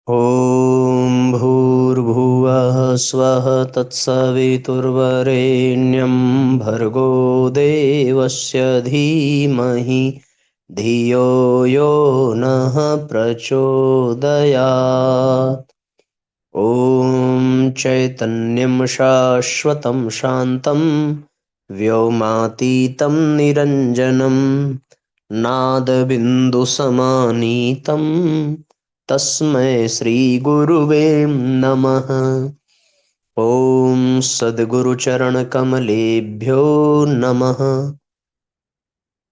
ॐ भूर्भुवः स्वः तत्सवितुर्वरेण्यं भर्गो देवस्य धीमहि धियो यो नः प्रचोदयात्। ॐ चैतन्यं शाश्वतं शान्तं व्योमातीतं निरञ्जनं नादबिन्दुसमानीतं तस्मै श्रीगुरुवे नमः। ॐ सद्गुरुचरणकमलेभ्यो नमः।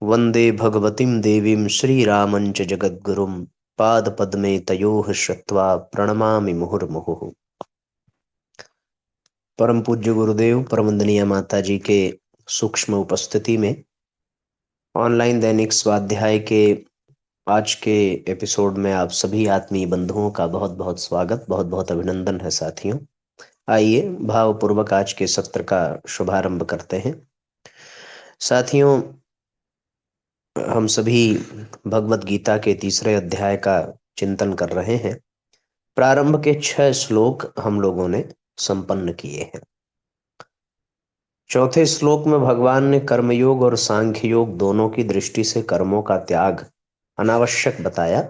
वन्दे भगवतीं देवीं श्रीरामं च जगद्गुरुं पादपद्मे तयोः श्रुत्वा प्रणमामि मुहुर्मुहुः। परम पूज्य गुरुदेव परमवंदनीय माता जी के सूक्ष्म उपस्थिति में ऑनलाइन दैनिक स्वाध्याय के आज के एपिसोड में आप सभी आत्मीय बंधुओं का बहुत बहुत स्वागत, बहुत बहुत अभिनंदन है साथियों। आइए भावपूर्वक आज के सत्र का शुभारंभ करते हैं। साथियों, हम सभी भगवत गीता के तीसरे अध्याय का चिंतन कर रहे हैं। प्रारंभ के 6 श्लोक हम लोगों ने संपन्न किए हैं। चौथे श्लोक में भगवान ने कर्मयोग और सांख्य योग दोनों की दृष्टि से कर्मों का त्याग अनावश्यक बताया।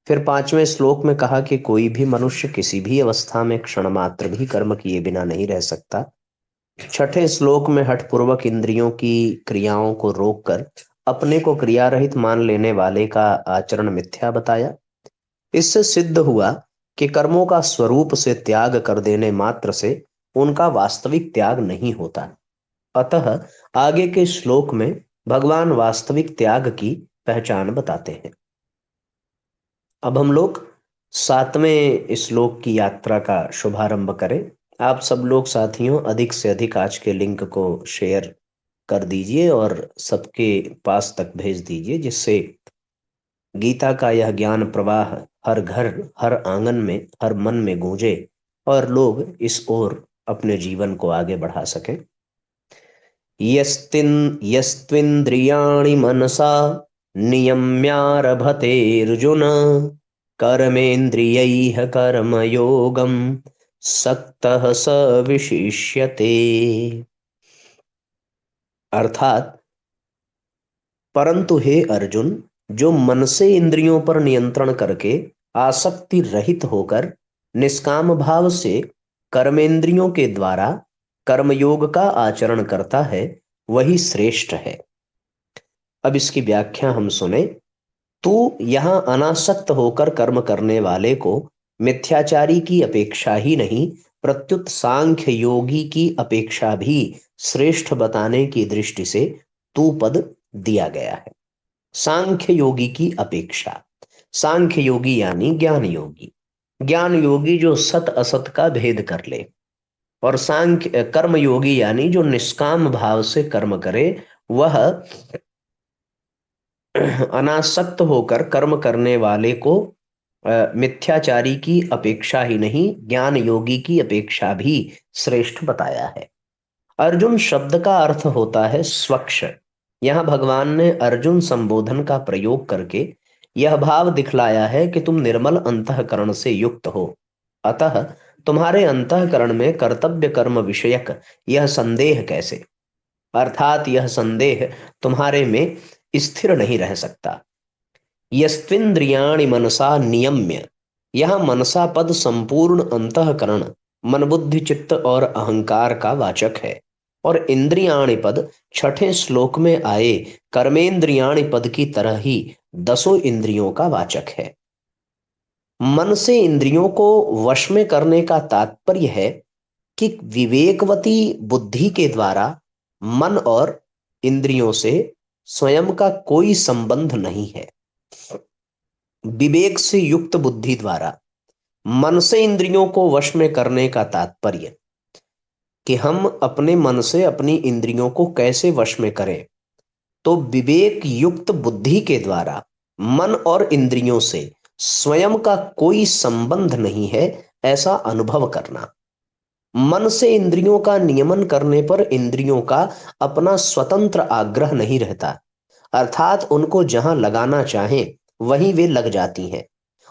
फिर 5वें श्लोक में कहा कि कोई भी मनुष्य किसी भी अवस्था में क्षण मात्र भी कर्म किए बिना नहीं रह सकता। 6ठे श्लोक में हठपूर्वक इंद्रियों की क्रियाओं को रोककर अपने को क्रिया रहित मान लेने वाले का आचरण मिथ्या बताया। इससे सिद्ध हुआ कि कर्मों का स्वरूप से त्याग कर देने मात्र से उनका वास्तविक त्याग नहीं होता। अतः आगे के श्लोक में भगवान वास्तविक त्याग की पहचान बताते हैं। अब हम लोग 7वें श्लोक की यात्रा का शुभारंभ करें। आप सब लोग साथियों अधिक से अधिक आज के लिंक को शेयर कर दीजिए और सबके पास तक भेज दीजिए, जिससे गीता का यह ज्ञान प्रवाह हर घर, हर आंगन में, हर मन में गूंजे और लोग इस ओर अपने जीवन को आगे बढ़ा सकें। यस्त्विन्द्रियाणि मनसा नियम्यारभते अर्जुन कर्मेन्द्रियैः कर्मयोगं सक्तः स विशिष्यते। अर्थात, परंतु हे अर्जुन, जो मन से इंद्रियों पर नियंत्रण करके आसक्ति रहित होकर निष्काम भाव से कर्मेंद्रियों के द्वारा कर्मयोग का आचरण करता है, वही श्रेष्ठ है। अब इसकी व्याख्या हम सुने तो यहां अनासक्त होकर कर्म करने वाले को मिथ्याचारी की अपेक्षा ही नहीं, प्रत्युत सांख्य योगी की अपेक्षा भी श्रेष्ठ बताने की दृष्टि से तू पद दिया गया है। सांख्य योगी की अपेक्षा, सांख्य योगी यानी ज्ञान योगी, ज्ञान योगी जो सत असत का भेद कर ले, और सांख्य कर्म योगी यानी जो निष्काम भाव से कर्म करे, वह अनासक्त होकर कर्म करने वाले को मिथ्याचारी की अपेक्षा ही नहीं, ज्ञान योगी की अपेक्षा भी श्रेष्ठ बताया है। अर्जुन शब्द का अर्थ होता है स्वच्छ। यहां भगवान ने अर्जुन संबोधन का प्रयोग करके यह भाव दिखलाया है कि तुम निर्मल अंतःकरण से युक्त हो, अतः तुम्हारे अंतःकरण में कर्तव्य कर्म विषयक यह संदेह कैसे, अर्थात यह संदेह तुम्हारे में स्थिर नहीं रह सकता। यस्त्विन्द्रियाणि मनसा नियम्य, यह मनसा पद संपूर्ण अंतःकरण, मन बुद्धि चित्त और अहंकार का वाचक है, और इंद्रियाणि पद 6ठे श्लोक में आए कर्मेंद्रियाणि पद की तरह ही 10 इंद्रियों का वाचक है। मन से इंद्रियों को वश में करने का तात्पर्य है कि विवेकवती बुद्धि के द्वारा मन और इंद्रियों से स्वयं का कोई संबंध नहीं है। विवेक से युक्त बुद्धि द्वारा मन से इंद्रियों को वश में करने का तात्पर्य कि हम अपने मन से अपनी इंद्रियों को कैसे वश में करें, तो विवेक युक्त बुद्धि के द्वारा मन और इंद्रियों से स्वयं का कोई संबंध नहीं है, ऐसा अनुभव करना। मन से इंद्रियों का नियमन करने पर इंद्रियों का अपना स्वतंत्र आग्रह नहीं रहता, अर्थात उनको जहां लगाना चाहें वहीं वे लग जाती हैं,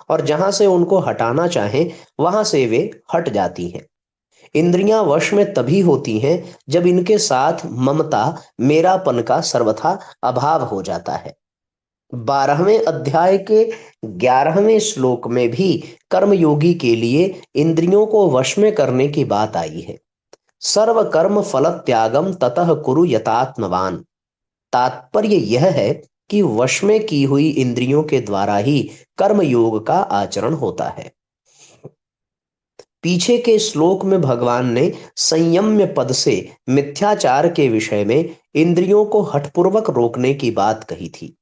और जहां से उनको हटाना चाहें वहां से वे हट जाती हैं। इंद्रियां वश में तभी होती हैं जब इनके साथ ममता, मेरापन का सर्वथा अभाव हो जाता है। 12वें अध्याय के 11वें श्लोक में भी कर्मयोगी के लिए इंद्रियों को वश में करने की बात आई है। सर्व कर्म फल त्यागम ततः कुरु यतात्मवान। तात्पर्य यह है कि वश में की हुई इंद्रियों के द्वारा ही कर्म योग का आचरण होता है। पीछे के श्लोक में भगवान ने संयम्य पद से मिथ्याचार के विषय में इंद्रियों को हठपूर्वक रोकने की बात कही थी,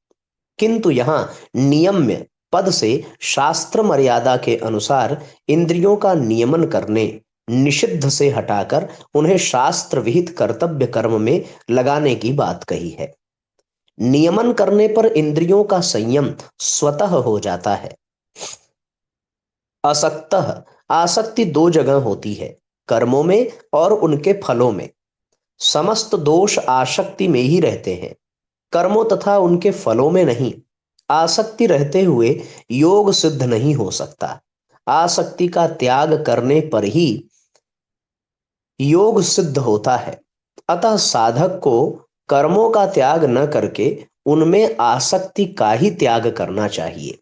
किंतु यहाँ नियम्य पद से शास्त्र मर्यादा के अनुसार इंद्रियों का नियमन करने, निषिद्ध से हटाकर उन्हें शास्त्र विहित कर्तव्य कर्म में लगाने की बात कही है। नियमन करने पर इंद्रियों का संयम स्वतः हो जाता है। असक्तः आसक्ति दो जगह होती है, कर्मों में और उनके फलों में। समस्त दोष आसक्ति में ही रहते हैं, कर्मों तथा उनके फलों में नहीं। आसक्ति रहते हुए योग सिद्ध नहीं हो सकता। आसक्ति का त्याग करने पर ही योग सिद्ध होता है। अतः साधक को कर्मों का त्याग न करके उनमें आसक्ति का ही त्याग करना चाहिए।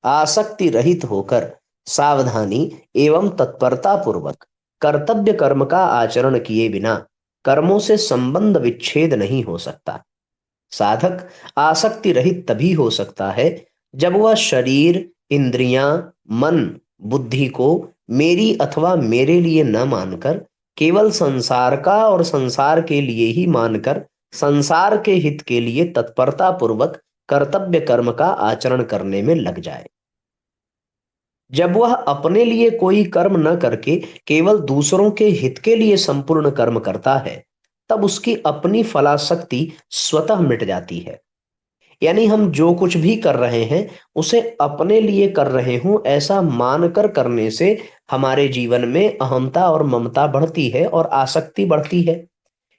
आसक्ति रहित होकर सावधानी एवं तत्परता पूर्वक कर्तव्य कर्म का आचरण किए बिना कर्मों से संबंध विच्छेद नहीं हो सकता। साधक आसक्ति रहित तभी हो सकता है जब वह शरीर, इंद्रियां, मन, बुद्धि को मेरी अथवा मेरे लिए न मानकर केवल संसार का और संसार के लिए ही मानकर संसार के हित के लिए तत्परता पूर्वक कर्तव्य कर्म का आचरण करने में लग जाए। जब वह अपने लिए कोई कर्म न करके केवल दूसरों के हित के लिए संपूर्ण कर्म करता है, तब उसकी अपनी फलाशक्ति स्वतः मिट जाती है। यानी हम जो कुछ भी कर रहे हैं उसे अपने लिए कर रहे हूं ऐसा मानकर करने से हमारे जीवन में अहमता और ममता बढ़ती है और आसक्ति बढ़ती है।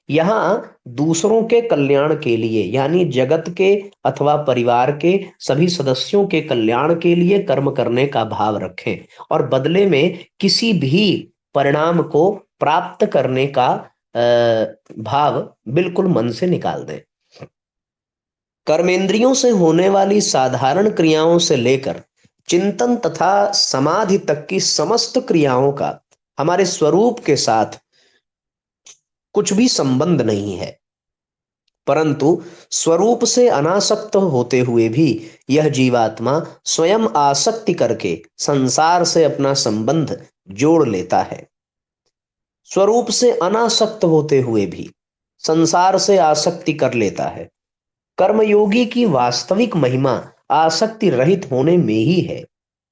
यहाँ दूसरों के कल्याण के लिए यानी जगत के अथवा परिवार के सभी सदस्यों के कल्याण के लिए कर्म करने का भाव रखें और बदले में किसी भी परिणाम को प्राप्त करने का भाव बिल्कुल मन से निकाल दें। कर्मेंद्रियों से होने वाली साधारण क्रियाओं से लेकर चिंतन तथा समाधि तक की समस्त क्रियाओं का हमारे स्वरूप के साथ कुछ भी संबंध नहीं है, परंतु स्वरूप से अनासक्त होते हुए भी यह जीवात्मा स्वयं आसक्ति करके संसार से अपना संबंध जोड़ लेता है। स्वरूप से अनासक्त होते हुए भी संसार से आसक्ति कर लेता है। कर्मयोगी की वास्तविक महिमा आसक्ति रहित होने में ही है।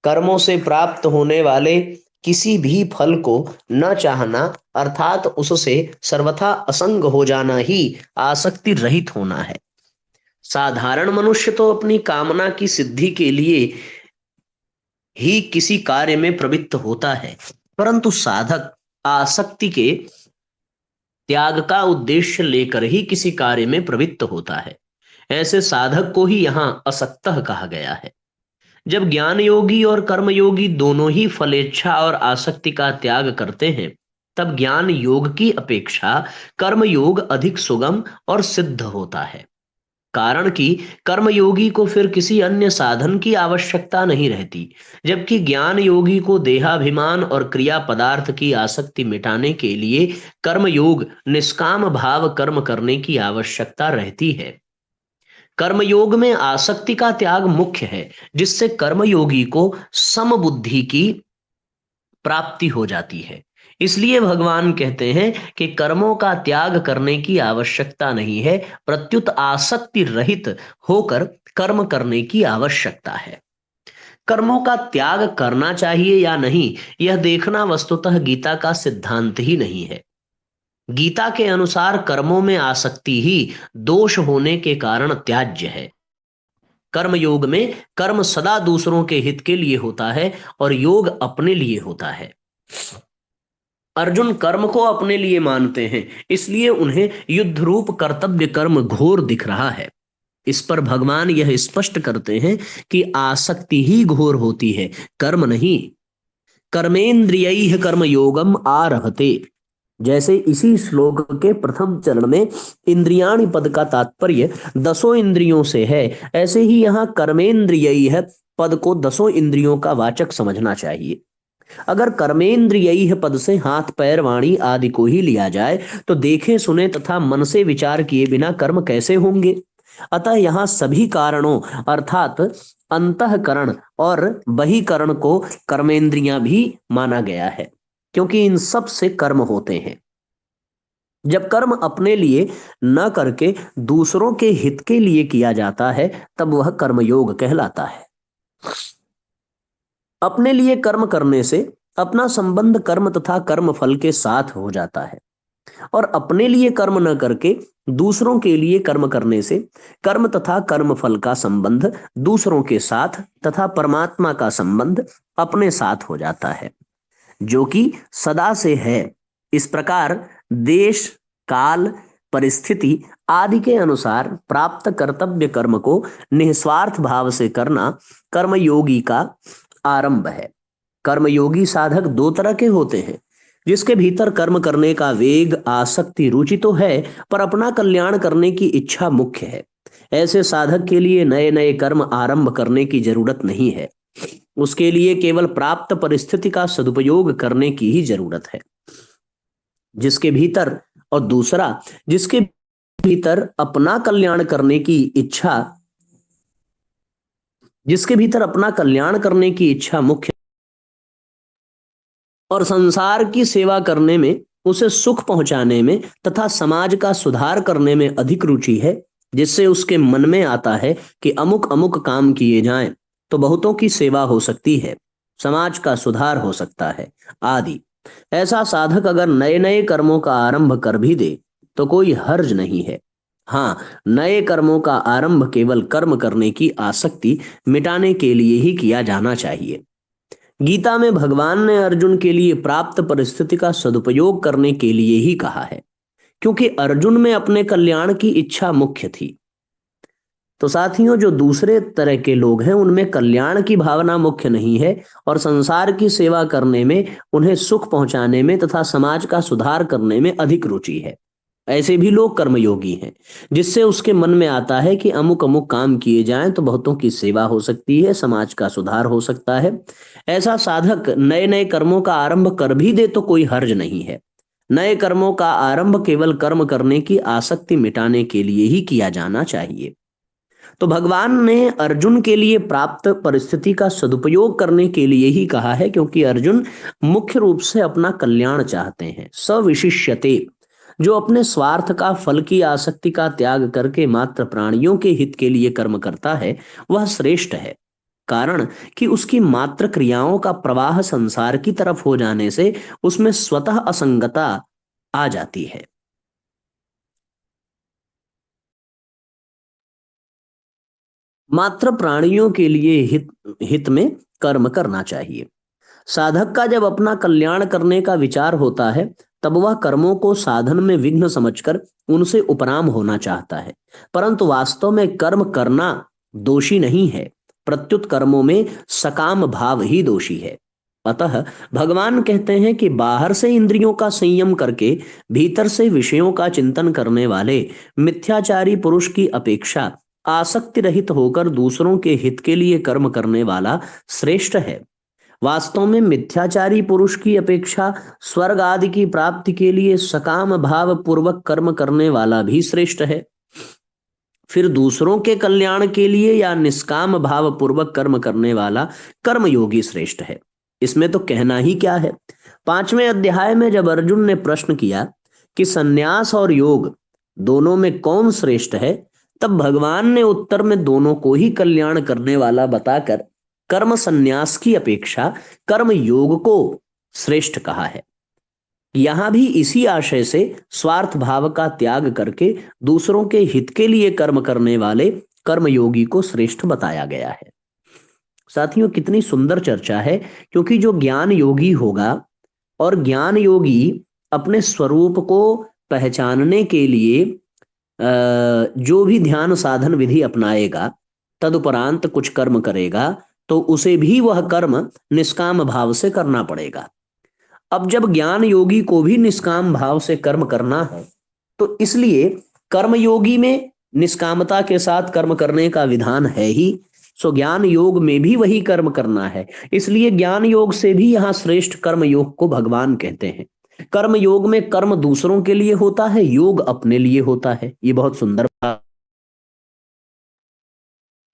कर्मों से प्राप्त होने वाले किसी भी फल को न चाहना अर्थात उससे सर्वथा असंग हो जाना ही आसक्ति रहित होना है। साधारण मनुष्य तो अपनी कामना की सिद्धि के लिए ही किसी कार्य में प्रवृत्त होता है, परंतु साधक आसक्ति के त्याग का उद्देश्य लेकर ही किसी कार्य में प्रवृत्त होता है। ऐसे साधक को ही यहाँ असक्तः कहा गया है। जब ज्ञान योगी और कर्म योगी दोनों ही फलेच्छा और आसक्ति का त्याग करते हैं, तब ज्ञान योग की अपेक्षा कर्म योग अधिक सुगम और सिद्ध होता है। कारण कि कर्म योगी को फिर किसी अन्य साधन की आवश्यकता नहीं रहती, जबकि ज्ञान योगी को देहाभिमान और क्रिया पदार्थ की आसक्ति मिटाने के लिए कर्म योग निष्काम भाव कर्म करने की आवश्यकता रहती है। कर्मयोग में आसक्ति का त्याग मुख्य है, जिससे कर्मयोगी को समबुद्धि की प्राप्ति हो जाती है। इसलिए भगवान कहते हैं कि कर्मों का त्याग करने की आवश्यकता नहीं है, प्रत्युत आसक्ति रहित होकर कर्म करने की आवश्यकता है। कर्मों का त्याग करना चाहिए या नहीं, यह देखना वस्तुतः गीता का सिद्धांत ही नहीं है। गीता के अनुसार कर्मों में आसक्ति ही दोष होने के कारण त्याज्य है। कर्म योग में कर्म सदा दूसरों के हित के लिए होता है और योग अपने लिए होता है। अर्जुन कर्म को अपने लिए मानते हैं, इसलिए उन्हें युद्ध रूप कर्तव्य कर्म घोर दिख रहा है। इस पर भगवान यह स्पष्ट करते हैं कि आसक्ति ही घोर होती है, कर्म नहीं। कर्मेंद्रियैः कर्मयोगम आरभते, जैसे इसी श्लोक के प्रथम चरण में इंद्रियाणि पद का तात्पर्य दसों इंद्रियों से है, ऐसे ही यहाँ कर्मेंद्रियैः पद को दसों इंद्रियों का वाचक समझना चाहिए। अगर कर्मेंद्रियैः पद से हाथ पैर वाणी आदि को ही लिया जाए तो देखे सुने तथा मन से विचार किए बिना कर्म कैसे होंगे। अतः यहाँ सभी कारणों अर्थात अंतःकरण और बहिकरण को कर्मेंद्रियां भी माना गया है, क्योंकि इन सब से कर्म होते हैं। जब कर्म अपने लिए न करके दूसरों के हित के लिए किया जाता है तब वह कर्मयोग कहलाता है। अपने लिए कर्म करने से अपना संबंध कर्म तथा कर्म फल के साथ हो जाता है, और अपने लिए कर्म न करके दूसरों के लिए कर्म करने से कर्म तथा कर्म फल का संबंध दूसरों के साथ तथा परमात्मा का संबंध अपने साथ हो जाता है, जो कि सदा से है। इस प्रकार देश काल परिस्थिति आदि के अनुसार प्राप्त कर्तव्य कर्म को निस्वार्थ भाव से करना कर्मयोगी का आरंभ है। कर्मयोगी साधक दो तरह के होते हैं, जिसके भीतर कर्म करने का वेग आसक्ति रुचि तो है, पर अपना कल्याण करने की इच्छा मुख्य है। ऐसे साधक के लिए नए नए कर्म आरंभ करने की जरूरत नहीं है, उसके लिए केवल प्राप्त परिस्थिति का सदुपयोग करने की ही जरूरत है। जिसके भीतर और दूसरा, जिसके भीतर अपना कल्याण करने की इच्छा, जिसके भीतर अपना कल्याण करने की इच्छा मुख्य और संसार की सेवा करने में, उसे सुख पहुंचाने में तथा समाज का सुधार करने में अधिक रुचि है, जिससे उसके मन में आता है कि अमुक अमुक काम किए जाएं तो बहुतों की सेवा हो सकती है, समाज का सुधार हो सकता है आदि। ऐसा साधक अगर नए नए कर्मों का आरंभ कर भी दे तो कोई हर्ज नहीं है। हाँ, नए कर्मों का आरंभ केवल कर्म करने की आसक्ति मिटाने के लिए ही किया जाना चाहिए। गीता में भगवान ने अर्जुन के लिए प्राप्त परिस्थिति का सदुपयोग करने के लिए ही कहा है, क्योंकि अर्जुन में अपने कल्याण की इच्छा मुख्य थी। तो साथियों, जो दूसरे तरह के लोग हैं उनमें कल्याण की भावना मुख्य नहीं है और संसार की सेवा करने में, उन्हें सुख पहुंचाने में तथा समाज का सुधार करने में अधिक रुचि है। ऐसे भी लोग कर्मयोगी हैं, जिससे उसके मन में आता है कि अमुक अमुक काम किए जाएं तो बहुतों की सेवा हो सकती है, समाज का सुधार हो सकता है। ऐसा साधक नए नए कर्मों का आरंभ कर भी दे तो कोई हर्ज नहीं है। नए कर्मों का आरंभ केवल कर्म करने की आसक्ति मिटाने के लिए ही किया जाना चाहिए। तो भगवान ने अर्जुन के लिए प्राप्त परिस्थिति का सदुपयोग करने के लिए ही कहा है, क्योंकि अर्जुन मुख्य रूप से अपना कल्याण चाहते हैं। सविशिष्यते, जो अपने स्वार्थ का, फल की आसक्ति का त्याग करके मात्र प्राणियों के हित के लिए कर्म करता है, वह श्रेष्ठ है। कारण कि उसकी मात्र क्रियाओं का प्रवाह संसार की तरफ हो जाने से उसमें स्वतः असंगता आ जाती है। मात्र प्राणियों के लिए हित में कर्म करना चाहिए। साधक का जब अपना कल्याण करने का विचार होता है तब वह कर्मों को साधन में विघ्न समझकर उनसे उपराम होना चाहता है, परंतु वास्तव में कर्म करना दोषी नहीं है, प्रत्युत कर्मों में सकाम भाव ही दोषी है। अतः भगवान कहते हैं कि बाहर से इंद्रियों का संयम करके भीतर से विषयों का चिंतन करने वाले मिथ्याचारी पुरुष की अपेक्षा आसक्ति रहित होकर दूसरों के हित के लिए कर्म करने वाला श्रेष्ठ है। वास्तव में मिथ्याचारी पुरुष की अपेक्षा स्वर्ग आदि की प्राप्ति के लिए सकाम भाव पूर्वक कर्म करने वाला भी श्रेष्ठ है। फिर दूसरों के कल्याण के लिए या निष्काम भाव पूर्वक कर्म करने वाला कर्मयोगी श्रेष्ठ है। इसमें तो कहना ही क्या है। 5वें अध्याय में जब अर्जुन ने प्रश्न किया कि सन्यास और योग दोनों में कौन श्रेष्ठ है, तब भगवान ने उत्तर में दोनों को ही कल्याण करने वाला बताकर कर्म सन्यास की अपेक्षा कर्म योग को श्रेष्ठ कहा है। यहां भी इसी आशय से स्वार्थ भाव का त्याग करके दूसरों के हित के लिए कर्म करने वाले कर्मयोगी को श्रेष्ठ बताया गया है। साथियों, कितनी सुंदर चर्चा है, क्योंकि जो ज्ञान योगी होगा और ज्ञान योगी अपने स्वरूप को पहचानने के लिए जो भी ध्यान साधन विधि अपनाएगा, तदुपरांत कुछ कर्म करेगा, तो उसे भी वह कर्म निष्काम भाव से करना पड़ेगा। अब जब ज्ञान योगी को भी निष्काम भाव से कर्म करना है, तो इसलिए कर्म योगी में निष्कामता के साथ कर्म करने का विधान है ही, सो ज्ञान योग में भी वही कर्म करना है। इसलिए ज्ञान योग से भी यहाँ श्रेष्ठ कर्म योग को भगवान कहते हैं। कर्म योग में कर्म दूसरों के लिए होता है, योग अपने लिए होता है। ये बहुत सुंदर बात।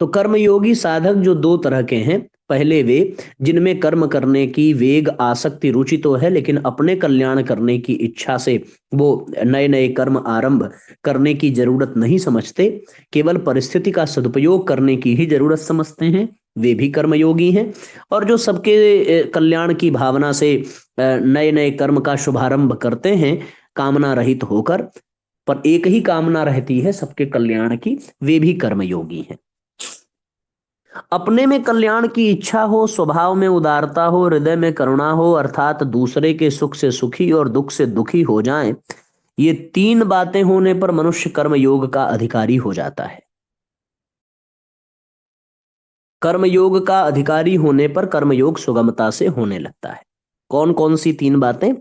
तो कर्मयोगी साधक जो दो तरह के हैं, पहले वे जिनमें कर्म करने की वेग आसक्ति रुचि तो है, लेकिन अपने कल्याण करने की इच्छा से वो नए नए कर्म आरंभ करने की जरूरत नहीं समझते, केवल परिस्थिति का सदुपयोग करने की ही जरूरत समझते हैं, वे भी कर्मयोगी हैं। और जो सबके कल्याण की भावना से नए नए कर्म का शुभारंभ करते हैं, कामना रहित होकर, पर एक ही कामना रहती है सबके कल्याण की, वे भी कर्मयोगी हैं। अपने में कल्याण की इच्छा हो, स्वभाव में उदारता हो, हृदय में करुणा हो, अर्थात दूसरे के सुख से सुखी और दुख से दुखी हो जाएं, ये तीन बातें होने पर मनुष्य कर्म योग का अधिकारी हो जाता है। कर्मयोग का अधिकारी होने पर कर्मयोग सुगमता से होने लगता है। कौन कौन सी तीन बातें?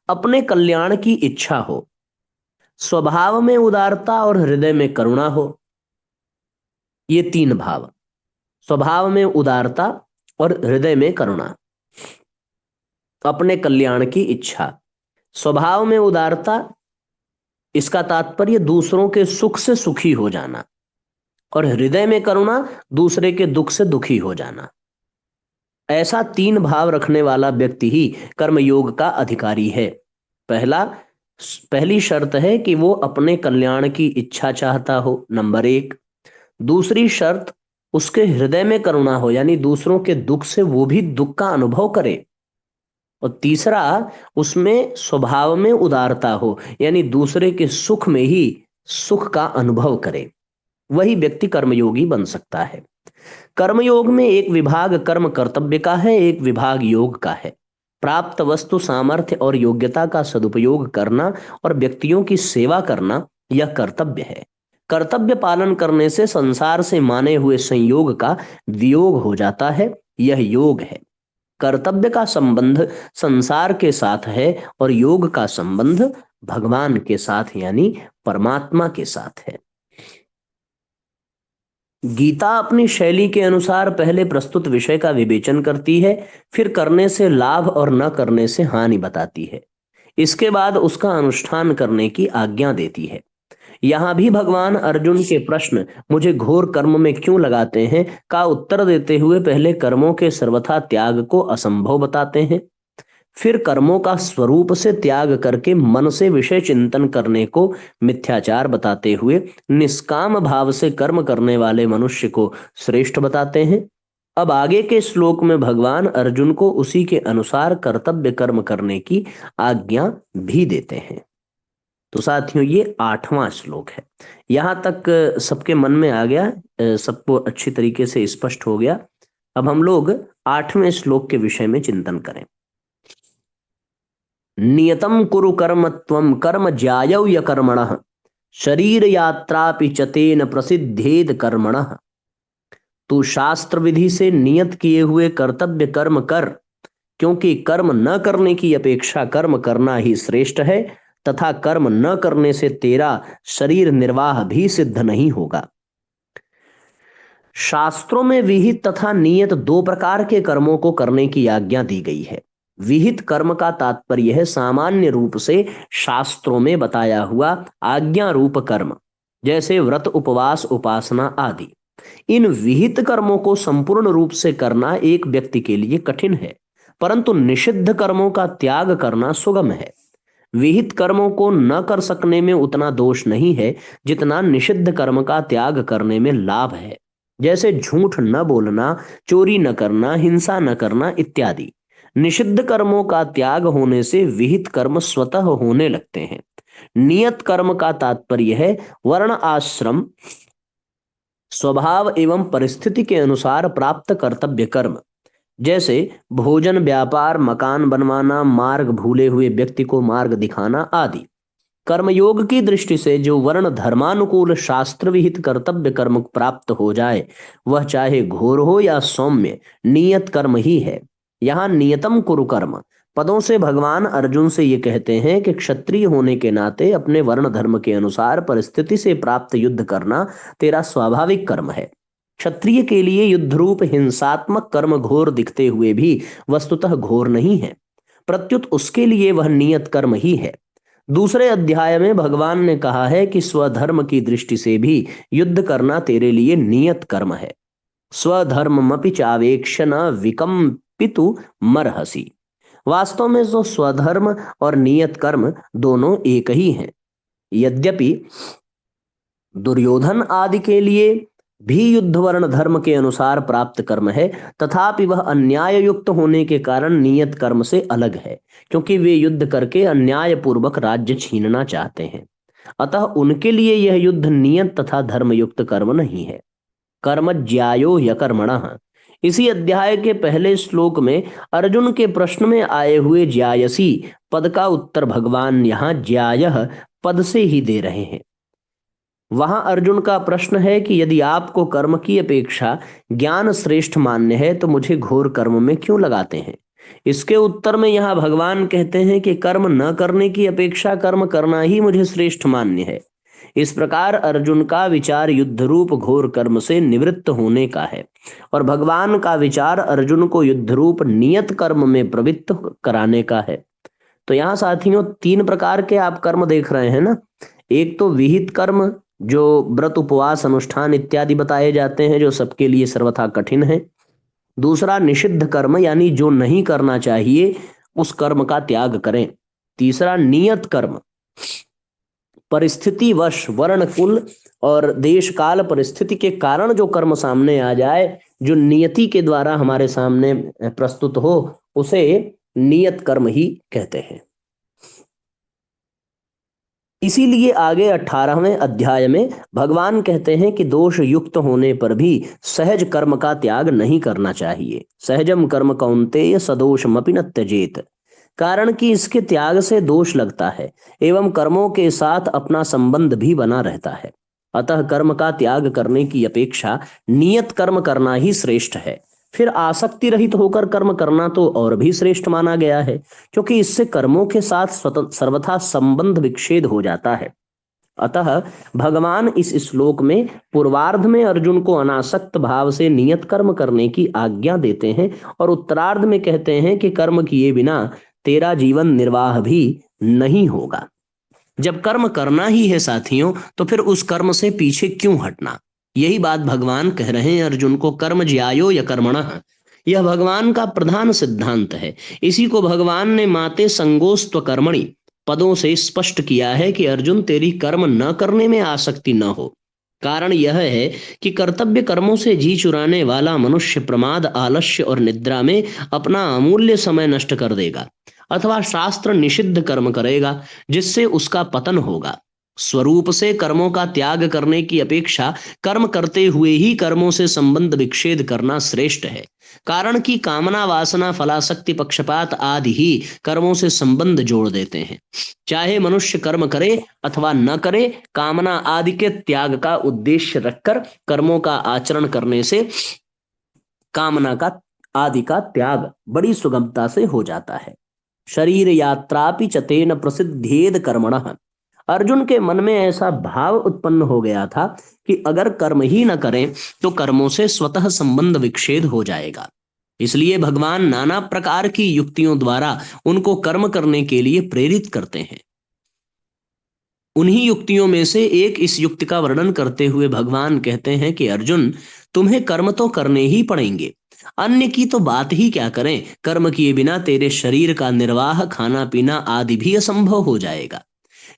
अपने कल्याण की इच्छा हो, स्वभाव में उदारता और हृदय में करुणा हो, ये तीन भाव, स्वभाव में उदारता और हृदय में करुणा। अपने कल्याण की इच्छा, स्वभाव में उदारता, इसका तात्पर्य दूसरों के सुख से सुखी हो जाना, और हृदय में करुणा, दूसरे के दुख से दुखी हो जाना। ऐसा तीन भाव रखने वाला व्यक्ति ही कर्मयोग का अधिकारी है। पहली शर्त है कि वो अपने कल्याण की इच्छा चाहता हो, नंबर एक। दूसरी शर्त, उसके हृदय में करुणा हो, यानी दूसरों के दुख से वो भी दुख का अनुभव करे। और तीसरा, उसमें स्वभाव में उदारता हो, यानी दूसरे के सुख में ही सुख का अनुभव करे। वही व्यक्ति कर्मयोगी बन सकता है। कर्मयोग में एक विभाग कर्म कर्तव्य का है, एक विभाग योग का है। प्राप्त वस्तु सामर्थ्य और योग्यता का सदुपयोग करना और व्यक्तियों की सेवा करना यह कर्तव्य है। कर्तव्य पालन करने से संसार से माने हुए संयोग का वियोग हो जाता है, यह योग है। कर्तव्य का संबंध संसार के साथ है और योग का संबंध भगवान के साथ यानी परमात्मा के साथ है। गीता अपनी शैली के अनुसार पहले प्रस्तुत विषय का विवेचन करती है, फिर करने से लाभ और न करने से हानि बताती है। इसके बाद उसका अनुष्ठान करने की आज्ञा देती है। यहां भी भगवान अर्जुन के प्रश्न मुझे घोर कर्म में क्यों लगाते हैं का उत्तर देते हुए पहले कर्मों के सर्वथा त्याग को असंभव बताते हैं, फिर कर्मों का स्वरूप से त्याग करके मन से विषय चिंतन करने को मिथ्याचार बताते हुए निष्काम भाव से कर्म करने वाले मनुष्य को श्रेष्ठ बताते हैं। अब आगे के श्लोक में भगवान अर्जुन को उसी के अनुसार कर्तव्य कर्म करने की आज्ञा भी देते हैं। तो साथियों, ये 8वां श्लोक है। यहां तक सबके मन में आ गया, सबको अच्छी तरीके से स्पष्ट हो गया। अब हम लोग 8वें श्लोक के विषय में चिंतन करें। नियतं कुरु कर्म त्वं कर्म ज्यायौ य कर्मणः शरीर यात्रापि च तेन प्रसिद्धेद कर्मणः। तू शास्त्र विधि से नियत किए हुए कर्तव्य कर्म कर, क्योंकि कर्म न करने की अपेक्षा कर्म करना ही श्रेष्ठ है, तथा कर्म न करने से तेरा शरीर निर्वाह भी सिद्ध नहीं होगा। शास्त्रों में विहित तथा नियत दो प्रकार के कर्मों को करने की आज्ञा दी गई है। विहित कर्म का तात्पर्य है सामान्य रूप से शास्त्रों में बताया हुआ आज्ञा रूप कर्म, जैसे व्रत, उपवास, उपासना आदि। इन विहित कर्मों को संपूर्ण रूप से करना एक व्यक्ति के लिए कठिन है, परंतु निषिद्ध कर्मों का त्याग करना सुगम है। विहित कर्मों को न कर सकने में उतना दोष नहीं है जितना निषिद्ध कर्म का त्याग करने में लाभ है, जैसे झूठ न बोलना, चोरी न करना, हिंसा न करना इत्यादि। निषिद्ध कर्मों का त्याग होने से विहित कर्म स्वतः होने लगते हैं। नियत कर्म का तात्पर्य है वर्ण, आश्रम, स्वभाव एवं परिस्थिति के अनुसार प्राप्त कर्तव्य कर्म, जैसे भोजन, व्यापार, मकान बनवाना, मार्ग भूले हुए व्यक्ति को मार्ग दिखाना आदि। कर्मयोग की दृष्टि से जो वर्ण धर्मानुकूल शास्त्र विहित कर्तव्य कर्म प्राप्त हो जाए, वह चाहे घोर हो या सौम्य, नियत कर्म ही है। यहाँ नियतम कुरु कर्म पदों से भगवान अर्जुन से ये कहते हैं कि क्षत्रिय होने के नाते अपने वर्ण धर्म के अनुसार परिस्थिति से प्राप्त युद्ध करना तेरा स्वाभाविक कर्म है। क्षत्रिय के लिए युद्ध रूप हिंसात्मक कर्म घोर दिखते हुए भी वस्तुतः घोर नहीं है, प्रत्युत उसके लिए वह नियत कर्म ही है। दूसरे अध्याय में भगवान ने कहा है कि स्वधर्म की दृष्टि से भी युद्ध करना तेरे लिए नियत कर्म है। स्वधर्ममपि चावेक्ष्य न विकम्पितु मरहसी। वास्तव में जो स्वधर्म और नियत कर्म दोनों एक ही हैं। यद्यपि दुर्योधन आदि के लिए भी युद्ध वर्ण धर्म के अनुसार प्राप्त कर्म है, तथापि वह अन्याय युक्त होने के कारण नियत कर्म से अलग है, क्योंकि वे युद्ध करके अन्याय पूर्वक राज्य छीनना चाहते हैं। अतः उनके लिए यह युद्ध नियत तथा धर्मयुक्त कर्म नहीं है। कर्म ज्यायो यकर्मणः। इसी अध्याय के पहले श्लोक में अर्जुन के प्रश्न में आए हुए ज्यायसी पद का उत्तर भगवान यहाँ ज्यायः पद से ही दे रहे हैं। वहां अर्जुन का प्रश्न है कि यदि आपको कर्म की अपेक्षा ज्ञान श्रेष्ठ मान्य है तो मुझे घोर कर्म में क्यों लगाते हैं। इसके उत्तर में यहाँ भगवान कहते हैं कि कर्म न करने की अपेक्षा कर्म करना ही मुझे श्रेष्ठ मान्य है। इस प्रकार अर्जुन का विचार युद्ध रूप घोर कर्म से निवृत्त होने का है, और भगवान का विचार अर्जुन को युद्ध रूप नियत कर्म में प्रवृत्त कराने का है। तो यहाँ साथियों 3 प्रकार के आप कर्म देख रहे हैं ना। एक तो विहित कर्म, जो व्रत उपवास अनुष्ठान इत्यादि बताए जाते हैं, जो सबके लिए सर्वथा कठिन है। दूसरा निषिद्ध कर्म, यानी जो नहीं करना चाहिए उस कर्म का त्याग करें। तीसरा नियत कर्म, परिस्थिति वश वर्ण कुल और देश काल परिस्थिति के कारण जो कर्म सामने आ जाए, जो नियति के द्वारा हमारे सामने प्रस्तुत हो, उसे नियत कर्म ही कहते हैं। इसीलिए आगे 18वें अध्याय में भगवान कहते हैं कि दोष युक्त होने पर भी सहज कर्म का त्याग नहीं करना चाहिए। सहजम कर्म कौन्तेय सदोषमपि न त्यजेत। कारण कि इसके त्याग से दोष लगता है एवं कर्मों के साथ अपना संबंध भी बना रहता है। अतः कर्म का त्याग करने की अपेक्षा नियत कर्म करना ही श्रेष्ठ है। फिर आसक्ति रहित होकर कर्म करना तो और भी श्रेष्ठ माना गया है, क्योंकि इससे कर्मों के साथ सर्वथा संबंध विच्छेद हो जाता है। अतः भगवान इस श्लोक में पूर्वार्ध में अर्जुन को अनासक्त भाव से नियत कर्म करने की आज्ञा देते हैं, और उत्तरार्ध में कहते हैं कि कर्म किए बिना तेरा जीवन निर्वाह भी नहीं होगा। जब कर्म करना ही है साथियों, तो फिर उस कर्म से पीछे क्यों हटना। यही बात भगवान कह रहे हैं अर्जुन को, कर्म ज्यायो या कर्मणः। यह भगवान का प्रधान सिद्धांत है। इसी को भगवान ने माते संगोस्त्व कर्मणि पदों से स्पष्ट किया है कि अर्जुन तेरी कर्म न करने में आसक्ति न हो। कारण यह है कि कर्तव्य कर्मों से जी चुराने वाला मनुष्य प्रमाद, आलस्य और निद्रा में अपना अमूल्य समय नष्ट कर देगा, अथवा शास्त्र निषिद्ध कर्म करेगा, जिससे उसका पतन होगा। स्वरूप से कर्मों का त्याग करने की अपेक्षा कर्म करते हुए ही कर्मों से संबंध विच्छेद करना श्रेष्ठ है। कारण कि कामना, वासना, फलासक्ति, पक्षपात आदि ही कर्मों से संबंध जोड़ देते हैं। चाहे मनुष्य कर्म करे अथवा न करे, कामना आदि के त्याग का उद्देश्य रखकर कर्मों का आचरण करने से कामना का आदि का त्याग बड़ी सुगमता से हो जाता है। शरीर यात्रापि चतेन प्रसिद्धेद कर्मणः। अर्जुन के मन में ऐसा भाव उत्पन्न हो गया था कि अगर कर्म ही न करें तो कर्मों से स्वतः संबंध विच्छेद हो जाएगा। इसलिए भगवान नाना प्रकार की युक्तियों द्वारा उनको कर्म करने के लिए प्रेरित करते हैं। उन्हीं युक्तियों में से एक इस युक्ति का वर्णन करते हुए भगवान कहते हैं कि अर्जुन, तुम्हें कर्म तो करने ही पड़ेंगे, अन्य की तो बात ही क्या करें। कर्म किए बिना तेरे शरीर का निर्वाह, खाना पीना आदि भी असंभव हो जाएगा।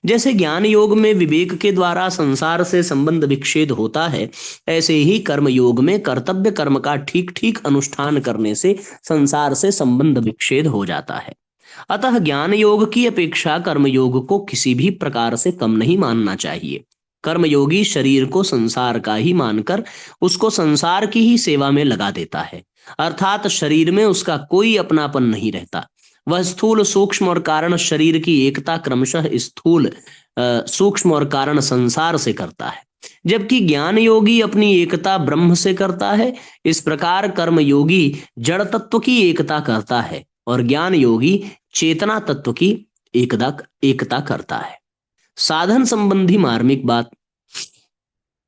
जैसे ज्ञान योग में विवेक के द्वारा संसार से संबंध विच्छेद होता है, ऐसे ही कर्म योग में कर्तव्य कर्म का ठीक ठीक अनुष्ठान करने से संसार से संबंध विच्छेद हो जाता है। अतः ज्ञान योग की अपेक्षा कर्म योग को किसी भी प्रकार से कम नहीं मानना चाहिए। कर्मयोगी शरीर को संसार का ही मानकर उसको संसार की ही सेवा में लगा देता है, अर्थात शरीर में उसका कोई अपनापन नहीं रहता। वह स्थूल, सूक्ष्म और कारण शरीर की एकता क्रमशः स्थूल सूक्ष्म और कारण संसार से करता है, जबकि ज्ञान योगी अपनी एकता ब्रह्म से करता है। इस प्रकार कर्म योगी जड़ तत्व की एकता करता है और ज्ञान योगी चेतना तत्व की एकता एकता करता है। साधन संबंधी मार्मिक बात।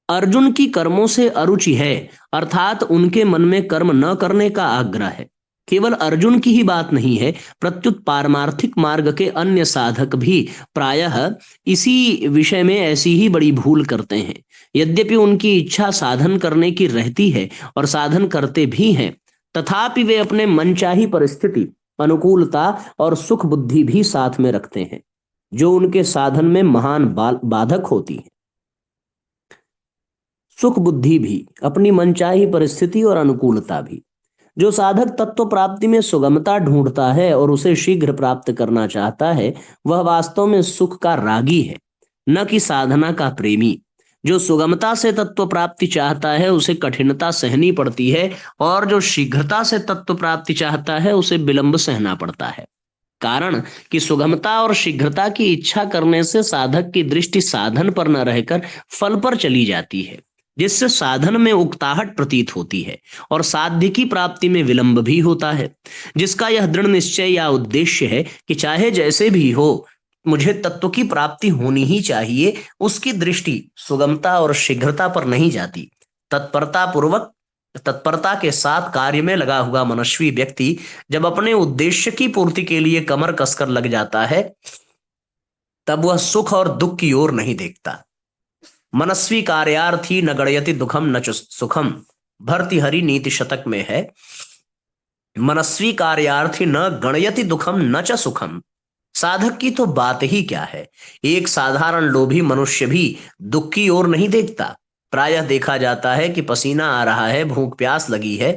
अर्जुन की कर्मों से अरुचि है, अर्थात उनके मन में कर्म न करने का आग्रह है। केवल अर्जुन की ही बात नहीं है, प्रत्युत पारमार्थिक मार्ग के अन्य साधक भी प्रायः इसी विषय में ऐसी ही बड़ी भूल करते हैं। यद्यपि उनकी इच्छा साधन करने की रहती है और साधन करते भी हैं, तथापि वे अपने मनचाही परिस्थिति, अनुकूलता और सुख बुद्धि भी साथ में रखते हैं, जो उनके साधन में महान बाधक होती है। सुख बुद्धि भी, अपनी मनचाही परिस्थिति और अनुकूलता भी। जो साधक तत्व प्राप्ति में सुगमता ढूंढता है और उसे शीघ्र प्राप्त करना चाहता है, वह वास्तव में सुख का रागी है, न कि साधना का प्रेमी। जो सुगमता से तत्व प्राप्ति चाहता है उसे कठिनता सहनी पड़ती है, और जो शीघ्रता से तत्व प्राप्ति चाहता है उसे विलंब सहना पड़ता है। कारण कि सुगमता और शीघ्रता की इच्छा करने से साधक की दृष्टि साधन पर न रहकर फल पर चली जाती है, जिससे साधन में उकताहट प्रतीत होती है और साध्य की प्राप्ति में विलंब भी होता है। जिसका यह दृढ़ निश्चय या उद्देश्य है कि चाहे जैसे भी हो मुझे तत्व की प्राप्ति होनी ही चाहिए, उसकी दृष्टि सुगमता और शीघ्रता पर नहीं जाती। तत्परता के साथ कार्य में लगा हुआ मनस्वी व्यक्ति जब अपने उद्देश्य की पूर्ति के लिए कमर कसकर लग जाता है, तब वह सुख और दुख की ओर नहीं देखता। मनस्वी कार्यार्थी न गणयति दुखम न च सुखम, भर्तृहरि नीति शतक में है। मनस्वी कार्यार्थी न गणयति दुखम न च सुखम। साधक की तो बात ही क्या है, एक साधारण लोभी मनुष्य भी दुख की ओर नहीं देखता। प्रायः देखा जाता है कि पसीना आ रहा है, भूख प्यास लगी है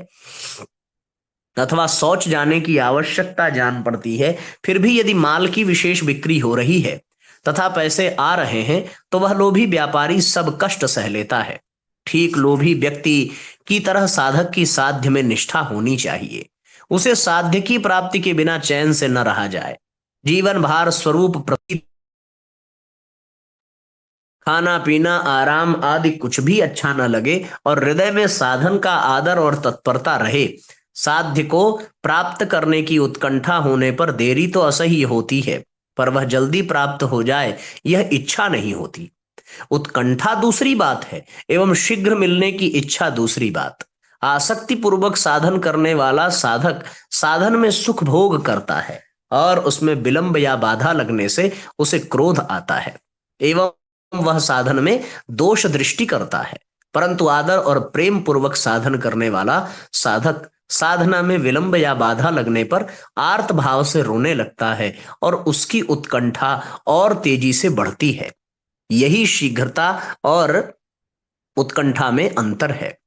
अथवा शौच जाने की आवश्यकता जान पड़ती है, फिर भी यदि माल की विशेष बिक्री हो रही है तथा पैसे आ रहे हैं तो वह लोभी व्यापारी सब कष्ट सह लेता है। ठीक लोभी व्यक्ति की तरह साधक की साध्य में निष्ठा होनी चाहिए। उसे साध्य की प्राप्ति के बिना चैन से न रहा जाए। जीवन भार स्वरूप प्रतीत खाना पीना आराम आदि कुछ भी अच्छा न लगे और हृदय में साधन का आदर और तत्परता रहे। साध्य को प्राप्त करने की उत्कंठा होने पर देरी तो असह्य होती है, पर वह जल्दी प्राप्त हो जाए यह इच्छा नहीं होती। उत्कंठा दूसरी बात है एवं शीघ्र मिलने की इच्छा दूसरी बात। आसक्ति पूर्वक साधन करने वाला साधक साधन में सुख भोग करता है और उसमें विलंब या बाधा लगने से उसे क्रोध आता है एवं वह साधन में दोष दृष्टि करता है। परंतु आदर और प्रेम पूर्वक साधन करने वाला साधक साधना में विलंब या बाधा लगने पर आर्त भाव से रोने लगता है और उसकी उत्कंठा और तेजी से बढ़ती है। यही शीघ्रता और उत्कंठा में अंतर है।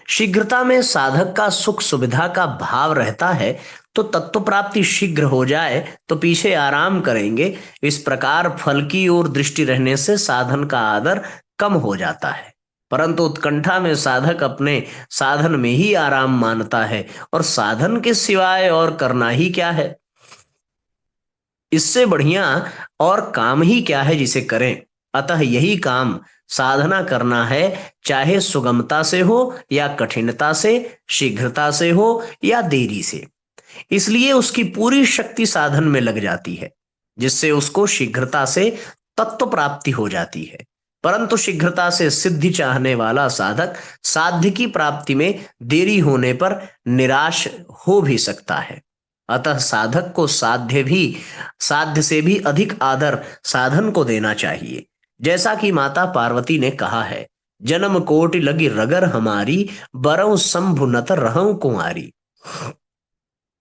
शीघ्रता में साधक का सुख सुविधा का भाव रहता है, तो तत्व प्राप्ति शीघ्र हो जाए तो पीछे आराम करेंगे। इस प्रकार फल की ओर दृष्टि रहने से साधन का आदर कम हो जाता है। परंतु उत्कंठा में साधक अपने साधन में ही आराम मानता है और साधन के सिवाय और करना ही क्या है, इससे बढ़िया और काम ही क्या है जिसे करें। अतः यही काम साधना करना है, चाहे सुगमता से हो या कठिनता से, शीघ्रता से हो या देरी से। इसलिए उसकी पूरी शक्ति साधन में लग जाती है, जिससे उसको शीघ्रता से तत्व प्राप्ति हो जाती है। परंतु शीघ्रता से सिद्धि चाहने वाला साधक साध्य की प्राप्ति में देरी होने पर निराश हो भी सकता है। अतः साधक को साध्य से भी अधिक आदर साधन को देना चाहिए। जैसा कि माता पार्वती ने कहा है, जन्म कोटि लगी रगर हमारी, बरऊ शंभु नत रहूं कुंवारी।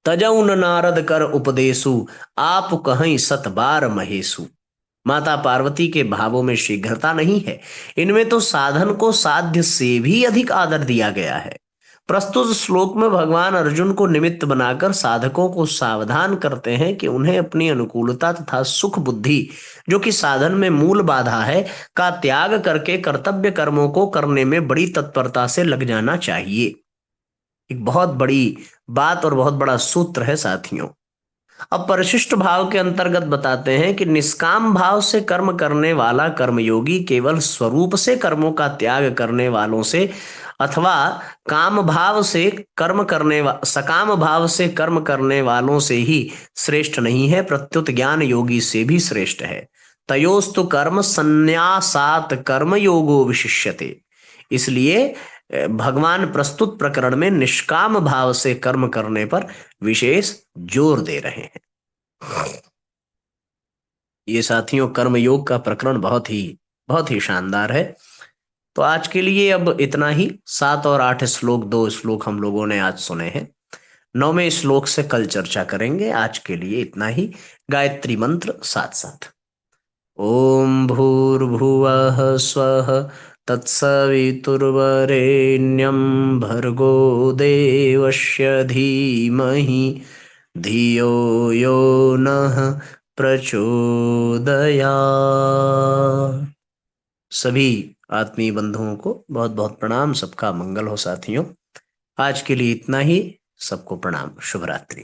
तजऊ न नारद कर उपदेशु, आप कहीं सत बार महेशु। माता पार्वती के भावों में शीघ्रता नहीं है, इनमें तो साधन को साध्य से भी अधिक आदर दिया गया है। प्रस्तुत श्लोक में भगवान अर्जुन को निमित्त बनाकर साधकों को सावधान करते हैं कि उन्हें अपनी अनुकूलता तथा सुख बुद्धि, जो कि साधन में मूल बाधा है, का त्याग करके कर्तव्य कर्मों को करने में बड़ी तत्परता से लग जाना चाहिए। एक बहुत बड़ी बात और बहुत बड़ा सूत्र है साथियों। अब परिशिष्ट भाव के अंतर्गत बताते हैं कि निष्काम भाव से कर्म करने वाला कर्मयोगी केवल स्वरूप से कर्मों का त्याग करने वालों से अथवा काम भाव से कर्म करने सकाम भाव से कर्म करने वालों से ही श्रेष्ठ नहीं है, प्रत्युत ज्ञान योगी से भी श्रेष्ठ है। तयोस्तु कर्म संन्यासात कर्म योगो विशिष्यते। इसलिए भगवान प्रस्तुत प्रकरण में निष्काम भाव से कर्म करने पर विशेष जोर दे रहे हैं। ये साथियों कर्म योग का प्रकरण बहुत ही शानदार है। तो आज के लिए अब इतना ही। 7 और 8 श्लोक, 2 श्लोक हम लोगों ने आज सुने हैं। 9वें श्लोक से कल चर्चा करेंगे। आज के लिए इतना ही। गायत्री मंत्र साथ साथ। ओम भूर्भुवः स्वः तत्सवितुर्वरेण्यं भर्गो देवस्य धीमहि धियो यो नः प्रचोदयात्। सभी आत्मीय बंधुओं को बहुत बहुत प्रणाम। सबका मंगल हो साथियों। आज के लिए इतना ही। सबको प्रणाम। शुभ रात्रि।